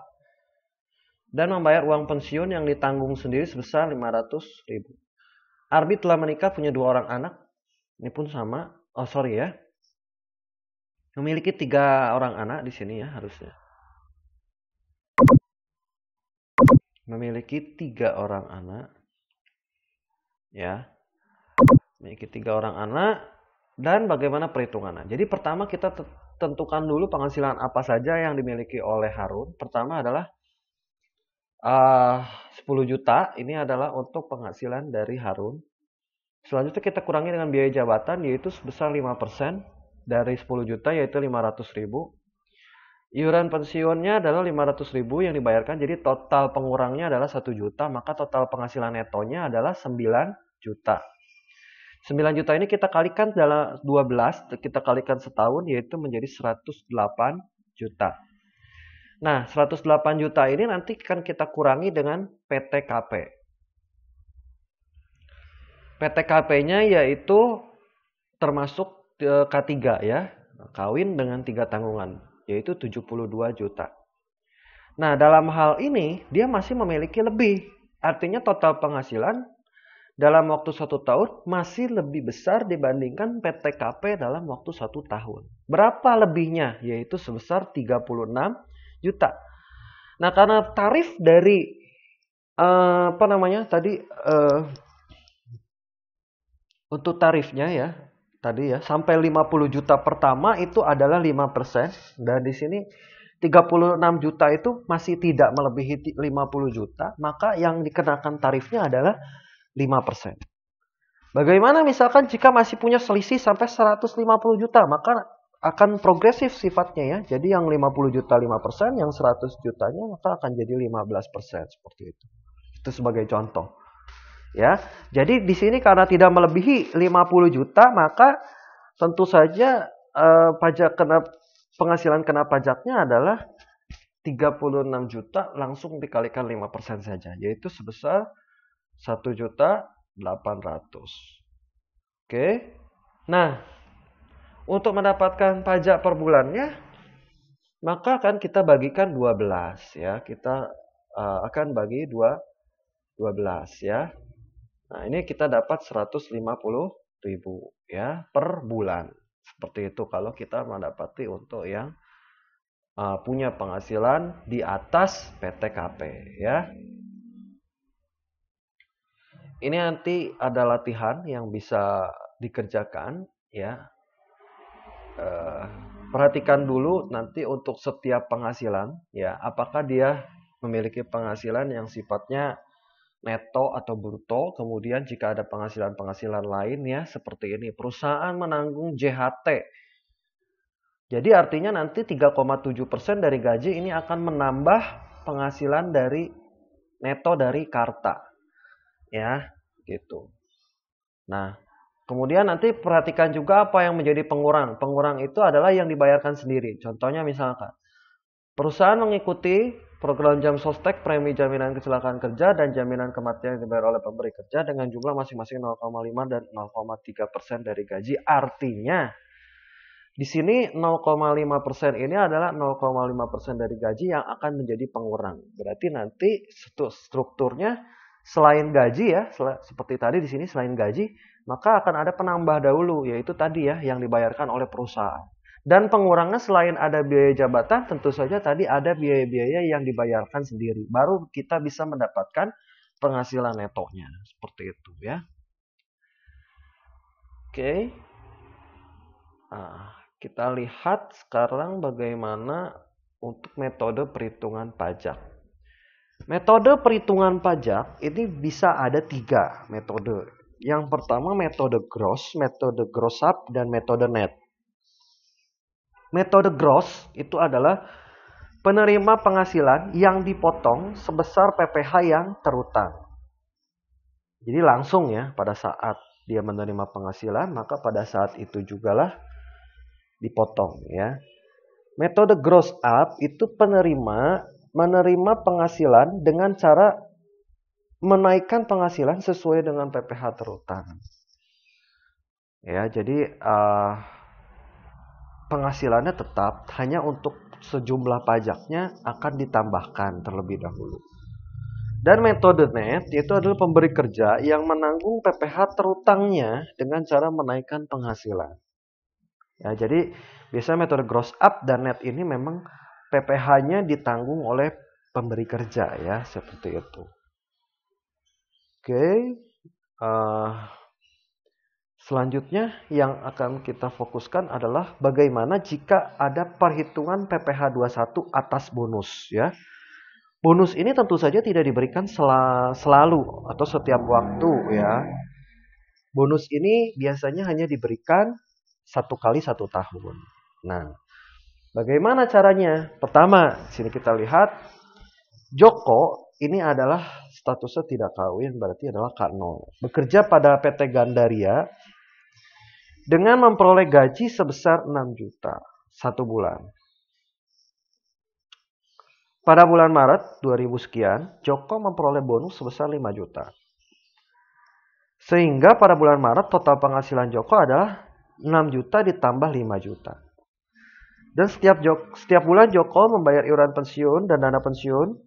dan membayar uang pensiun yang ditanggung sendiri sebesar 500.000. Arbi telah menikah, punya 2 orang anak. Ini pun sama. Memiliki 3 orang anak di sini ya harusnya. Memiliki 3 orang anak. Ya. Memiliki 3 orang anak. Dan bagaimana perhitungannya? Jadi pertama kita tentukan dulu penghasilan apa saja yang dimiliki oleh Harun. Pertama adalah 10 juta ini adalah untuk penghasilan dari Harun. Selanjutnya kita kurangi dengan biaya jabatan yaitu sebesar 5% dari 10 juta yaitu 500.000. Iuran pensiunnya adalah 500.000 yang dibayarkan, jadi total pengurangnya adalah 1 juta, maka total penghasilan netonya adalah 9 juta. 9 juta ini kita kalikan dalam 12, kita kalikan setahun yaitu menjadi 108 juta. Nah, 108 juta ini nanti kan kita kurangi dengan PTKP. PTKP-nya yaitu termasuk K3 ya, kawin dengan 3 tanggungan, yaitu 72 juta. Nah, dalam hal ini dia masih memiliki lebih. Artinya total penghasilan dalam waktu 1 tahun masih lebih besar dibandingkan PTKP dalam waktu 1 tahun. Berapa lebihnya? Yaitu sebesar 36 juta. Nah, karena tarif dari untuk tarifnya ya, tadi ya, sampai 50 juta pertama itu adalah 5%. Dan di sini 36 juta itu masih tidak melebihi 50 juta, maka yang dikenakan tarifnya adalah 5%. Bagaimana misalkan jika masih punya selisih sampai 150 juta, maka akan progresif sifatnya ya. Jadi yang 50 juta 5%, yang 100 jutanya maka akan jadi 15% seperti itu. Itu sebagai contoh. Ya. Jadi di sini karena tidak melebihi 50 juta, maka tentu saja penghasilan kena pajaknya adalah 36 juta langsung dikalikan 5% saja, yaitu sebesar 1.800.000. Oke. Nah, untuk mendapatkan pajak per bulannya, maka akan kita bagikan 12 ya. Kita akan bagi 12 ya. Nah, ini kita dapat 150.000 ya per bulan. Seperti itu kalau kita mendapati untuk yang punya penghasilan di atas PTKP ya. Ini nanti ada latihan yang bisa dikerjakan ya. Perhatikan dulu nanti untuk setiap penghasilan ya, apakah dia memiliki penghasilan yang sifatnya neto atau bruto. Kemudian jika ada penghasilan-penghasilan lain ya seperti ini, perusahaan menanggung JHT. Jadi artinya nanti 3,7% dari gaji ini akan menambah penghasilan dari neto dari Karta. Ya, gitu. Nah, kemudian nanti perhatikan juga apa yang menjadi pengurang. Pengurang itu adalah yang dibayarkan sendiri. Contohnya misalkan, perusahaan mengikuti program jam sostek, premi jaminan kecelakaan kerja, dan jaminan kematian yang dibayar oleh pemberi kerja dengan jumlah masing-masing 0,5 dan 0,3% dari gaji. Artinya, di sini 0,5% ini adalah 0,5% dari gaji yang akan menjadi pengurang. Berarti nanti strukturnya selain gaji ya, seperti tadi di sini selain gaji, maka akan ada penambah dahulu, yaitu tadi ya yang dibayarkan oleh perusahaan. Dan pengurangnya selain ada biaya jabatan, tentu saja tadi ada biaya-biaya yang dibayarkan sendiri. Baru kita bisa mendapatkan penghasilan netonya. Seperti itu ya. Oke. Nah, kita lihat sekarang bagaimana untuk metode perhitungan pajak. Metode perhitungan pajak ini bisa ada 3 metode. Yang pertama metode gross up, dan metode net. Metode gross itu adalah penerima penghasilan yang dipotong sebesar PPh yang terutang. Jadi langsung ya pada saat dia menerima penghasilan, maka pada saat itu jugalah dipotong ya. Metode gross up itu menerima penghasilan dengan cara menaikkan penghasilan sesuai dengan PPh terutang. Ya, jadi penghasilannya tetap, hanya untuk sejumlah pajaknya akan ditambahkan terlebih dahulu. Dan metode net itu adalah pemberi kerja yang menanggung PPh terutangnya dengan cara menaikkan penghasilan. Ya, jadi biasanya metode gross up dan net ini memang PPh-nya ditanggung oleh pemberi kerja ya, seperti itu. Oke. Selanjutnya yang akan kita fokuskan adalah bagaimana jika ada perhitungan PPh 21 atas bonus ya. Bonus ini tentu saja tidak diberikan selalu atau setiap waktu ya. Bonus ini biasanya hanya diberikan 1 kali 1 tahun. Nah, bagaimana caranya? Pertama, sini kita lihat Joko ini adalah statusnya tidak kawin, berarti adalah K0. Bekerja pada PT Gandaria dengan memperoleh gaji sebesar 6 juta 1 bulan. Pada bulan Maret 2000 sekian, Joko memperoleh bonus sebesar 5 juta. Sehingga pada bulan Maret total penghasilan Joko adalah 6 juta ditambah 5 juta. Dan setiap bulan Joko membayar iuran pensiun dan dana pensiun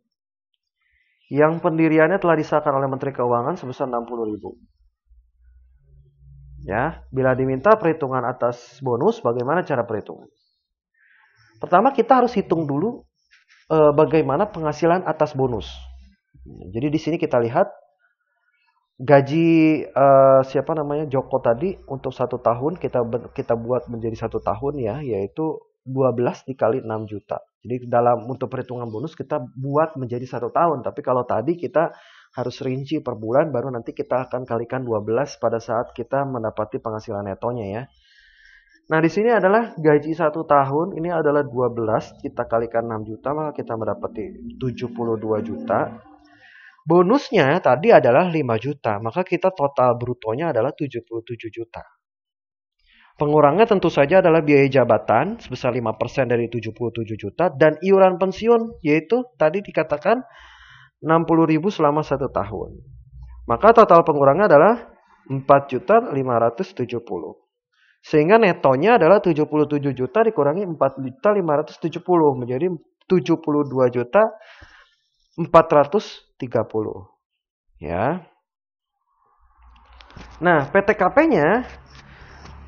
yang pendiriannya telah disahkan oleh Menteri Keuangan sebesar 60.000. Ya, bila diminta perhitungan atas bonus, bagaimana cara perhitungan? Pertama kita harus hitung dulu bagaimana penghasilan atas bonus. Jadi di sini kita lihat gaji Joko tadi untuk 1 tahun kita buat menjadi 1 tahun ya, yaitu 12 dikali 6 juta. Jadi untuk perhitungan bonus kita buat menjadi 1 tahun. Tapi kalau tadi kita harus rinci per bulan, baru nanti kita akan kalikan 12 pada saat kita mendapati penghasilan netonya ya. Nah di sini adalah gaji 1 tahun, ini adalah 12, kita kalikan 6 juta, maka kita mendapati 72 juta. Bonusnya tadi adalah 5 juta, maka kita total brutonya adalah 77 juta. Pengurangnya tentu saja adalah biaya jabatan sebesar 5% dari 77 juta dan iuran pensiun yaitu tadi dikatakan 60.000 selama 1 tahun. Maka total pengurangnya adalah 4.570. Sehingga netonya adalah 77 juta dikurangi 4.570 menjadi 72 juta 430. Ya. Nah, PTKP-nya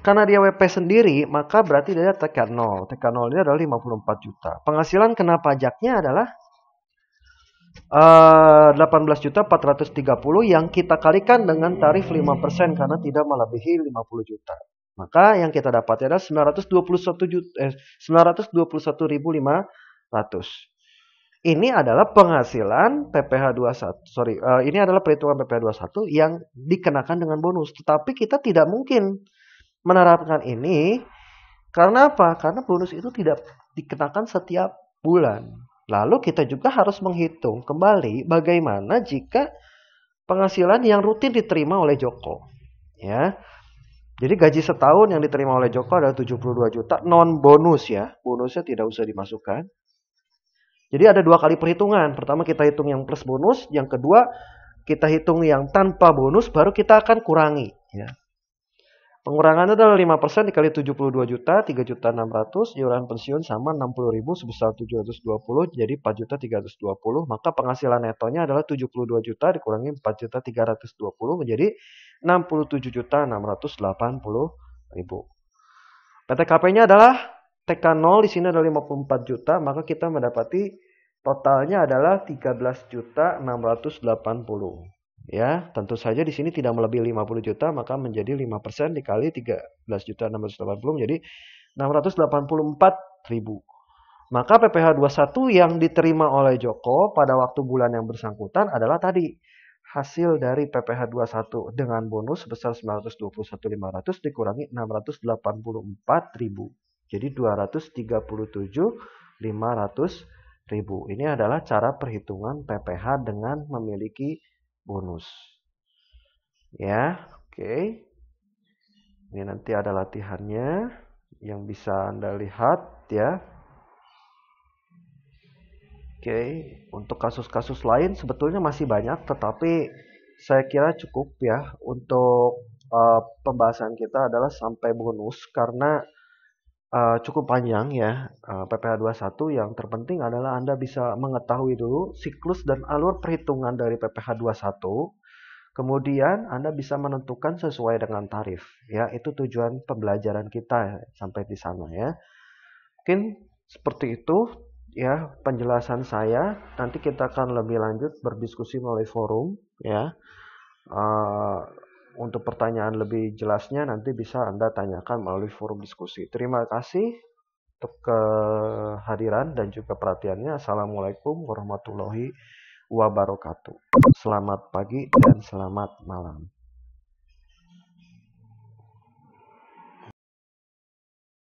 karena dia WP sendiri, maka berarti dia TK0. TK0 ini adalah 54 juta. Penghasilan kena pajaknya adalah 18.430 yang kita kalikan dengan tarif 5% karena tidak melebihi 50 juta. Maka yang kita dapat adalah 921.500. Ini adalah penghasilan PPh 21. Ini adalah perhitungan PPh 21 yang dikenakan dengan bonus. Tetapi kita tidak mungkin menerapkan ini karena apa? Karena bonus itu tidak dikenakan setiap bulan. Lalu kita juga harus menghitung kembali bagaimana jika penghasilan yang rutin diterima oleh Joko. Ya. Jadi gaji setahun yang diterima oleh Joko adalah 72 juta non bonus ya. Bonusnya tidak usah dimasukkan. Jadi ada 2 kali perhitungan. Pertama kita hitung yang plus bonus, yang kedua kita hitung yang tanpa bonus baru kita akan kurangi ya. Pengurangannya adalah 5% dikali 72 juta, 3.600.000, iuran pensiun sama 60.000 sebesar 720, jadi 4.320, maka penghasilan netonya adalah 72 juta dikurangi 4.320 menjadi 67.680.000. PTKP-nya adalah TK0 di sini adalah 54 juta, maka kita mendapati totalnya adalah 13.680. Ya, tentu saja di sini tidak melebihi 50 juta, maka menjadi 5% dikali 13.680 menjadi 684.000. Maka PPh 21 yang diterima oleh Joko pada waktu bulan yang bersangkutan adalah tadi hasil dari PPh 21 dengan bonus sebesar 921.500 dikurangi 684.000. Jadi 237.500.000. Ini adalah cara perhitungan PPh dengan memiliki bonus. Ya, oke. Ini nanti ada latihannya yang bisa Anda lihat ya. Oke, untuk kasus-kasus lain sebetulnya masih banyak, tetapi saya kira cukup ya untuk pembahasan kita adalah sampai bonus karena cukup panjang ya PPh 21. Yang terpenting adalah Anda bisa mengetahui dulu siklus dan alur perhitungan dari PPh 21. Kemudian Anda bisa menentukan sesuai dengan tarif ya. Itu tujuan pembelajaran kita sampai di sana ya. Mungkin seperti itu ya penjelasan saya. Nanti kita akan lebih lanjut berdiskusi melalui forum ya. Untuk pertanyaan lebih jelasnya nanti bisa Anda tanyakan melalui forum diskusi. Terima kasih. untuk kehadiran dan juga perhatiannya. Assalamualaikum warahmatullahi wabarakatuh. Selamat pagi dan selamat malam.